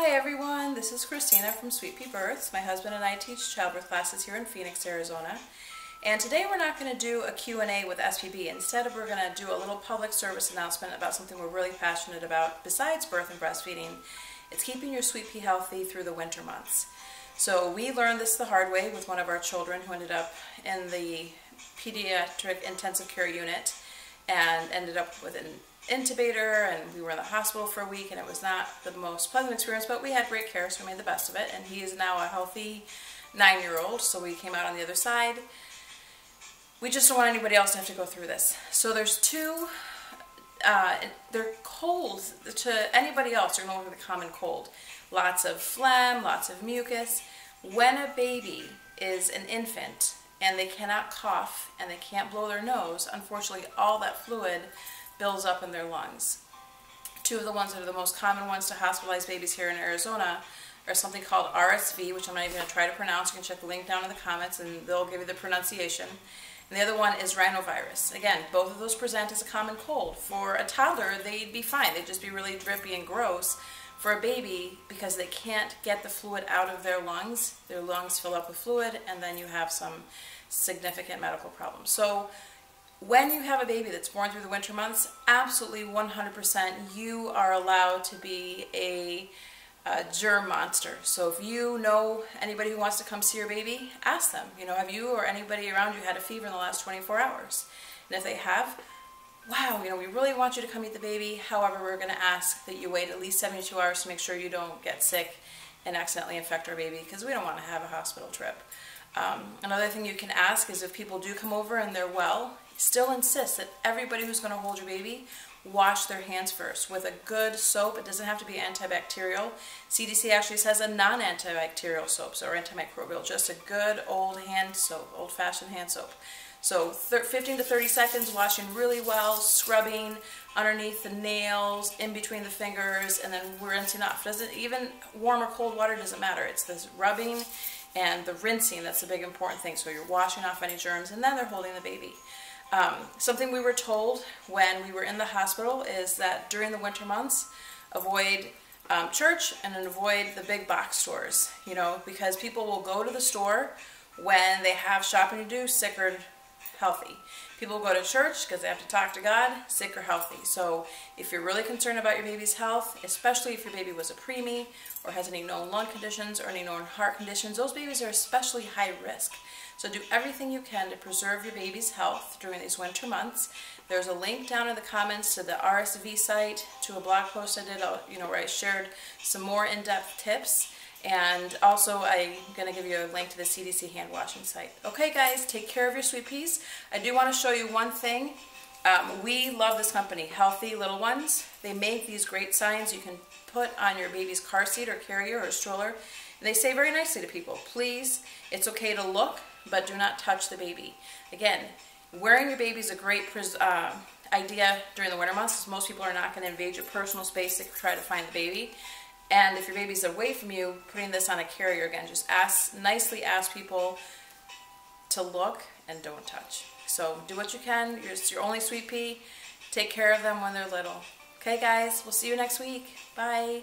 Hi everyone, this is Christina from Sweet Pea Births. My husband and I teach childbirth classes here in Phoenix, Arizona. And today we're not going to do a Q&A with SPB. Instead, we're going to do a little public service announcement about something we're really passionate about besides birth and breastfeeding. It's keeping your sweet pea healthy through the winter months. So we learned this the hard way with one of our children who ended up in the pediatric intensive care unit and ended up with an intubator, and we were in the hospital for a week, and it was not the most pleasant experience, but we had great care, so we made the best of it. And he is now a healthy 9-year-old, so we came out on the other side. We just don't want anybody else to have to go through this. So there's two, they're colds to anybody else. They're going with a common cold. Lots of phlegm, lots of mucus. When a baby is an infant and they cannot cough and they can't blow their nose, unfortunately all that fluid builds up in their lungs. Two of the ones that are the most common ones to hospitalize babies here in Arizona are something called RSV, which I'm not even going to try to pronounce. You can check the link down in the comments and they'll give you the pronunciation. And the other one is rhinovirus. Again, both of those present as a common cold. For a toddler, they'd be fine. They'd just be really drippy and gross. For a baby, because they can't get the fluid out of their lungs fill up with fluid, and then you have some significant medical problems. So when you have a baby that's born through the winter months, absolutely 100% you are allowed to be a germ monster. So if you know anybody who wants to come see your baby, ask them, have you or anybody around you had a fever in the last 24 hours? And if they have, wow, we really want you to come meet the baby. However, we're going to ask that you wait at least 72 hours to make sure you don't get sick and accidentally infect our baby, because we don't want to have a hospital trip. Another thing you can ask is if people do come over and they're well, still insist that everybody who's going to hold your baby wash their hands first with a good soap. It doesn't have to be antibacterial. CDC actually says a non-antibacterial soap, or antimicrobial, just a good old hand soap, old-fashioned hand soap. So 15 to 30 seconds washing really well, scrubbing underneath the nails, in between the fingers, and then rinsing off. Even warm or cold water doesn't matter. It's this rubbing and the rinsing that's the big important thing. So you're washing off any germs, and then they're holding the baby. Something we were told when we were in the hospital is that during the winter months, avoid church and avoid the big box stores, because people will go to the store when they have shopping to do, sick or healthy. People will go to church because they have to talk to God, sick or healthy. So if you're really concerned about your baby's health, especially if your baby was a preemie or has any known lung conditions or any known heart conditions, those babies are especially high risk. So do everything you can to preserve your baby's health during these winter months. There's a link down in the comments to the RSV site, to a blog post I did, where I shared some more in-depth tips. And also I'm going to give you a link to the CDC hand washing site. Okay guys, take care of your sweet peas. I do want to show you one thing. We love this company, Healthy Little Ones. They make these great signs you can put on your baby's car seat or carrier or stroller. And they say very nicely to people, please, it's okay to look, but do not touch the baby. Again, wearing your baby is a great idea during the winter months, because most people are not going to invade your personal space to try to find the baby. And if your baby's away from you, putting this on a carrier, again, just nicely ask people to look and don't touch. So do what you can. It's your only sweet pea. Take care of them when they're little. Okay guys, we'll see you next week. Bye.